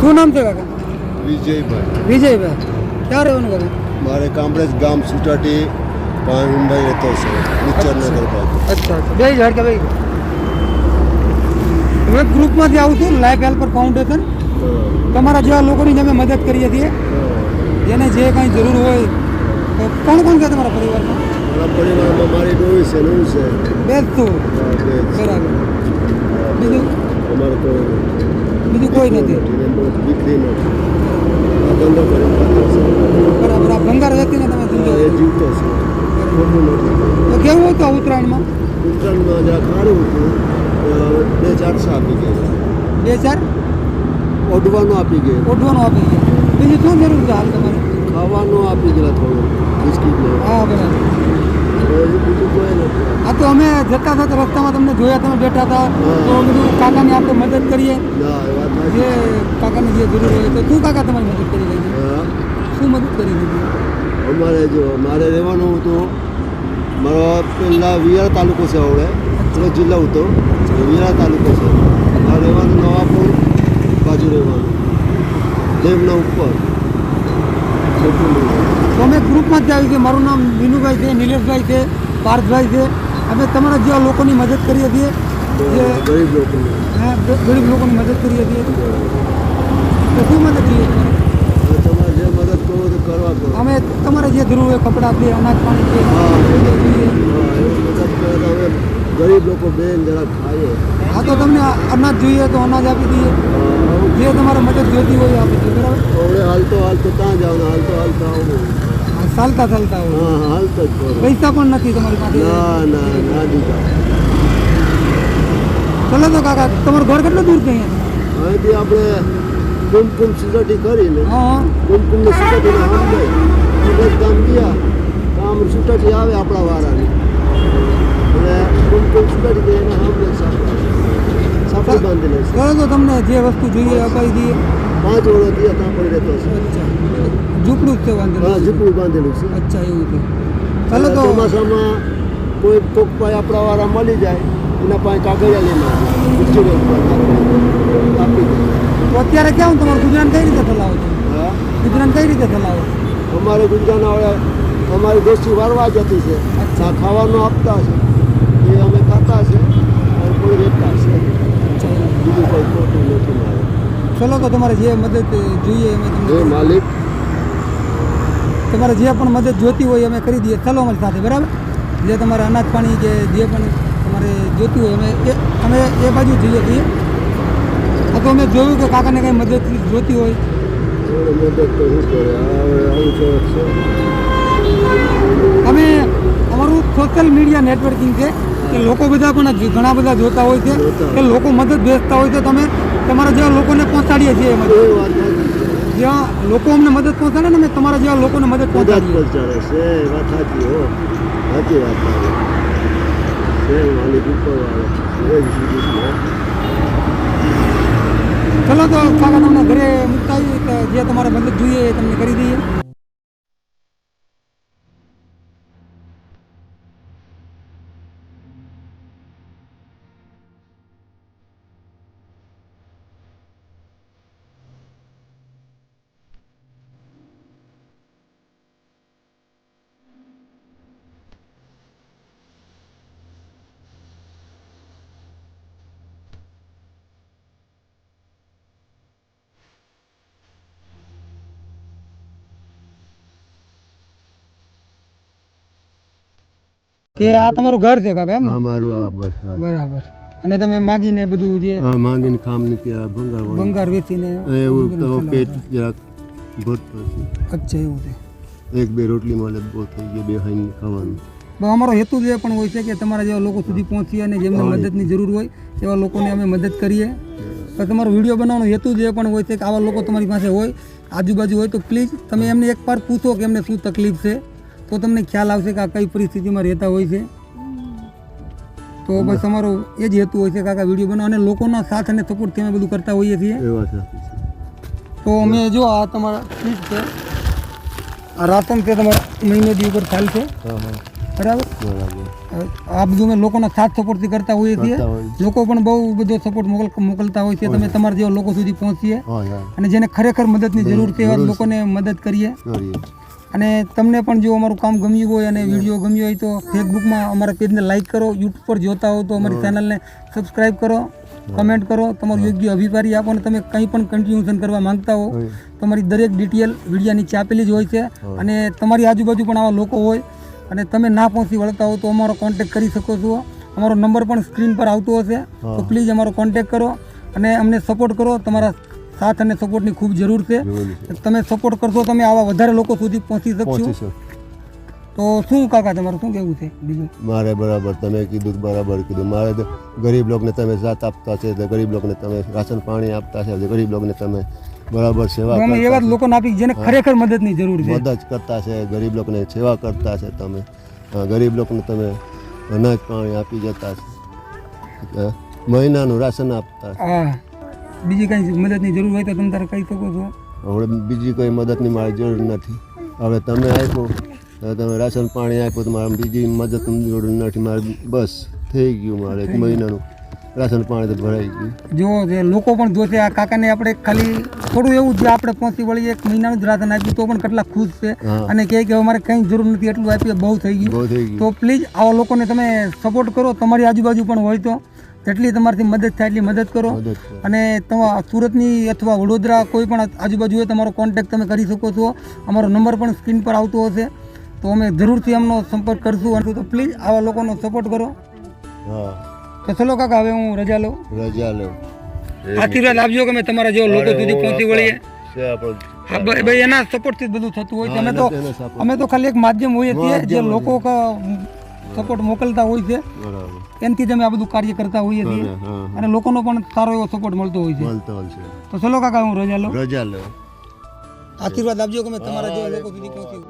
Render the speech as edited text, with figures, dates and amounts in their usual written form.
શું નામ છે કાકા? વિજયભાઈ. વિજયભાઈ. ક્યાં રહેવાનું કાકા? મારે કામરેજ ગામ સુટાટી ઊંડાઈ રહેતો છે નીચરનગર બાજુ. અચ્છા અચ્છા. બે ઝાડ કે ભાઈ હું ગ્રુપમાંથી આવું છું, લાઈફ હેલ્પર ફાઉન્ડેશન. તમારા જેવા લોકોની અમે મદદ કરીએ છીએ, જેને જે કાંઈ જરૂર હોય. તો કોણ કોણ છે તમારા પરિવારમાં? મારા પરિવારમાં મારી ડોવી છે, હું છે. બે જ તું? બરાબર. બીજું અમારે તો બીજું કોઈ નથી? દીકરી નથી. આ ધંધો કરી બરાબર. આ ભંગાર વ્યક્તિને તમે ધંધો એ જીવતો છે. ખોટું નથી. તો કેવું હતું ઉત્તરાયણમાં? ઉત્તરાયણમાં જરા ખારું હતું. 2-4 આપી ગયા. 2-4 ઓઢવાનું આપી ગયા. ઓઢવાનું આપી ગયા. બીજું શું જરૂર છે હાલ તમારે? ખાવાનું આપી ગયા થોડું બિસ્કીટ. હા બરાબર. બીજું કોઈ નથી. આ તો અમે જતા હતા તો રસ્તામાં તમને જોયા, તમે બેઠા હતા તો બધું કાકાની આપણે મદદ કરીએ. ના એ વાત નથી. જે કાકાને જે જરૂર હોય તો તું કાકા તમારી મદદ કરી રહી છે? હા. શું મદદ કરી દીધી? અમારે જો મારે રહેવાનું હતું, મારો પહેલાં વિયારા તાલુકો છે, આવડે થોડો જિલ્લો હતો વિયારા તાલુકો છે. મારે રહેવાનું નવાપુર બાજુ રહેવાનું, ડેમના ઉપર. તો અમે ગ્રુપમાં જ આવી છે. મારું નામ વિનુભાઈ છે, નિલેશભાઈ છે, પાર્થભાઈ છે. અમે તમારા જેવા લોકોની મદદ કરીએ છીએ, જે ગરીબ લોકોને. હા ગરીબ લોકોની મદદ કરીએ છીએ. તો શું મદદ જોઈએ તમારે? તમારે જે મદદ કરો તો કરવા કરો. અમે તમારે જે જરૂર હોય, કપડાં છે, અનાજ પાણી છે, હા જોઈએ. એવું મદદ કરે તો હવે ગરીબ લોકો બેન જરા ખાઈએ. હા તો તમને અનાજ જોઈએ તો અનાજ આપી દઈએ. જે તમારે મદદ જોઈતી હોય આપી દઈએ. બરાબર. હવે હાલતો ત્યાં જાવ ને હાલતો આવું. ચાલતા ચાલતા હોય. હા હાલતો જ કરો. પૈસા પણ નથી તમારી પાસે? ના દીધા. ચલો તો કાકા, તમારું ઘર કેટલું દૂર છે અહીંયા? અહીંથી આપણે કુમકુમ સુટાટી કરીને હા કુમકુમને સુટાટીને આમ ગઈ સુરત ગામ ગયા આમ સુટાટી આવે આપણા વાળાની, અને કુમકુમ સુટાટી દે એને આમ સાપડી બાંધી લે છે. ચલો તો તમને જે વસ્તુ જોઈએ અપાઈ દઈએ. 5 વર્ષ થયા ત્યાં પડી રહેતો છે. અચ્છા, ઝૂંપડું જ છે વાંધો હા નહીં. ઝૂંપડું બાંધેલું છે. અચ્છા એવું છે. ચાલો તો ચોમાસામાં કોઈ કોક પાસે આપણા વાળા મળી જાય એના પાસે કાગળિયા લઈને આપી દે. તો અત્યારે કેવું તમારું ગુજરાન કઈ રીતે ચલાવો છો? હા ગુજરાન કઈ રીતે ચલાવો? અમારે ગુજરાતના હવે અમારી દોસ્તી વારવા જતી છે. આ ખાવાનું આપતા છે એ અમે ખાતા છે અને કોઈ વેચતા છે. બીજું કોઈ ખોટું નથી મારે. ચલો તો તમારે જે મદદ જોઈએ અમે જે તમને, માલિક તમારે જે પણ મદદ જોતી હોય અમે કરી દઈએ. ચાલો અમારી સાથે. બરાબર. જે તમારે અનાજ પાણી કે જે પણ તમારે જોતું હોય અમે એ બાજુ જઈએ છીએ. આ તો અમે જોયું કે કાકાને કંઈ મદદ જોતી હોય. મદદ તો શું કરે હવે આવું છે. અમે અમારું સોશિયલ મીડિયા નેટવર્કિંગ છે કે લોકો બધા પણ ઘણા બધા જોતા હોય છે કે લોકો મદદ ભેજતા હોય છે. તમે તમારા જેવા લોકોને પહોંચાડીએ છીએ. એ વાત નથી. જ્યાં લોકો અમને મદદ પહોંચાડે ને અમે તમારા જેવા લોકોને મદદ પહોંચાડીએ. પહોંચાડે છે એ વાત સાચી હો. સાચી વાત છે માલિક ઉપર વાળો. ચલો તો કાકા તમને ઘરે મૂકતા આવીએ કે જે તમારે મદદ જોઈએ એ તમને કરી દઈએ. કે આ તમારું ઘર છે કાકા એમ? અમારું આ બસ બરાબર. અને તમે માગીને બધું જે માંગીને કામ નથી આ ભંગાર વેચીને એવું તો પેટ જરાક ભરતો છે. અચ્છા એવું છે. 1-2 રોટલી મળે બહુ થઈ ગયો, 2 ખાઈને ખાવાનું. તો અમારો હેતુ જ એ પણ હોય છે કે તમારા જેવા લોકો સુધી પહોંચીએ અને જેમને મદદની જરૂર હોય એવા લોકોને અમે મદદ કરીએ. તો તમારો વિડીયો બનાવવાનો હેતુ જ એ પણ હોય છે કે આવા લોકો તમારી પાસે હોય, આજુબાજુ હોય તો પ્લીઝ તમે એમને એકવાર પૂછો કે એમને શું તકલીફ છે, તો તમને ખ્યાલ આવશે કે આ કઈ પરિસ્થિતિમાં રહેતા હોય છે. તો બસ અમારો એ જ હેતુ હોય છે કાકા વિડીયો બનાવો અને લોકોના સાથ અને સપોર્ટથી અમે બધું કરતા હોઈએ છીએ. તો અમે જો આ તમારા કીટ છે, આ રાશન છે તમારા મહિને દી ઉપર ચાલશે. બરાબર. બરાબર. આ બધું અમે લોકોના સાથ સપોર્ટથી કરતા હોઈએ છીએ. કરતા હોય. લોકો પણ બહુ બધો સપોર્ટ મોકલતા હોય છે. તમે તમારા જેવા લોકો સુધી પહોંચીએ હા અને જેને ખરેખર મદદની જરૂર છે એવા લોકોને મદદ કરીએ. કરીએ. અને તમને પણ જો અમારું કામ ગમ્યું હોય અને વિડીયો ગમ્યો હોય તો ફેસબુકમાં અમારા પેજને લાઇક કરો, યુટ્યુબ પર જોતા હો તો અમારી ચેનલને સબસ્ક્રાઈબ કરો, કમેન્ટ કરો, તમારું યોગ્ય અભિપ્રાય આપો. અને તમે કંઈ પણ કન્ટિન્યુશન કરવા માંગતા હો તમારી દરેક ડિટેલ વિડીયો નીચે આપેલી જ હોય છે. અને તમારી આજુબાજુ પણ આવા લોકો હોય અને તમે ના પહોંચી વળતા હો તો અમારો કોન્ટેક્ટ કરી શકો છો. અમારો નંબર પણ સ્ક્રીન પર આવતો હશે તો પ્લીઝ અમારો કોન્ટેક્ટ કરો અને અમને સપોર્ટ કરો. તમારા સાથ અને સપોર્ટની ખૂબ જરૂર છે. તમે સપોર્ટ કરશો તમે આવા વધારે લોકો સુધી પહોંચી શકશો. તો શું કાકા તમારું શું કહેવું છે બીજું? મારે બરાબર તમે કીધું બરાબર કીધું. મારે તો ગરીબ લોકોને તમે સાથ આપતા છે તો ગરીબ લોકોને તમે રાશન પાણી આપતા છે ગરીબ લોકોને તમે બરાબર સેવા અમે એવા જ લોકોને આપી જેને ખરેખર મદદની જરૂર છે. મદદ કરતા છે ગરીબ લોકોને સેવા કરતા છે તમે. ગરીબ લોકોને તમે અનાજ પાણી આપી જતા છે મહિનાનું રાશન આપતા છે. હા, બીજી કંઈ મદદની જરૂર હોય તો તમે તારે કહી શકો છો. હવે બીજી કોઈ મદદની મારી જરૂર નથી. હવે તમે આપ્યો તમે રાશન પાણી આપ્યું તો મારે બીજી મદદની જરૂર નથી. મારે બસ થઈ ગયું. મારે એક મહિનાનું રાશન પાણી તો ભરાઈ ગયું. જો જે લોકો પણ જોશે આ કાકાને આપણે ખાલી થોડું એવું જે આપણે પહોંચી વળીએ એક મહિનાનું જ રાશન આપ્યું તો પણ કેટલા ખુશ છે અને કહે કે અમારે કંઈ જરૂર નથી એટલું આપ્યું બહુ થઈ ગયું. બહુ થઈ ગયું. તો પ્લીઝ આવા લોકોને તમે સપોર્ટ કરો. તમારી આજુબાજુ પણ હોય તો જેટલી તમારાથી મદદ થાય એટલી મદદ કરો. મદદ કરો. અને તમારા સુરતની અથવા વડોદરા કોઈ પણ આજુબાજુ હોય તમારો કોન્ટેક્ટ તમે કરી શકો છો. અમારો નંબર પણ સ્ક્રીન પર આવતો હશે તો અમે જરૂરથી એમનો સંપર્ક કરશું. અને તો પ્લીઝ આવા લોકોનો સપોર્ટ કરો. હા તો ચલો કાકા હવે હું રજા લઉં. રજા લો. આશીર્વાદ આપજો કે અમે તમારા જેવા લોકો સુધી પહોંચી વળીએ. છે આપણો હા ભાઈ એના સપોર્ટથી જ બધું થતું હોય છે. અમે તો ખાલી એક માધ્યમ હોઈએ છીએ જે લોકો સપોર્ટ મોકલતા હોય છે બરાબર. એનાથી જ અમે આ બધું કાર્ય કરતા હોઈએ છીએ અને લોકોનો પણ સારો એવો સપોર્ટ મળતો હોય છે. મળતો હશે. તો ચલો કાકા હું રજા લઉં. રજા લો. આશીર્વાદ આપજો કે અમે તમારા જેવા લોકો સુધી પહોંચી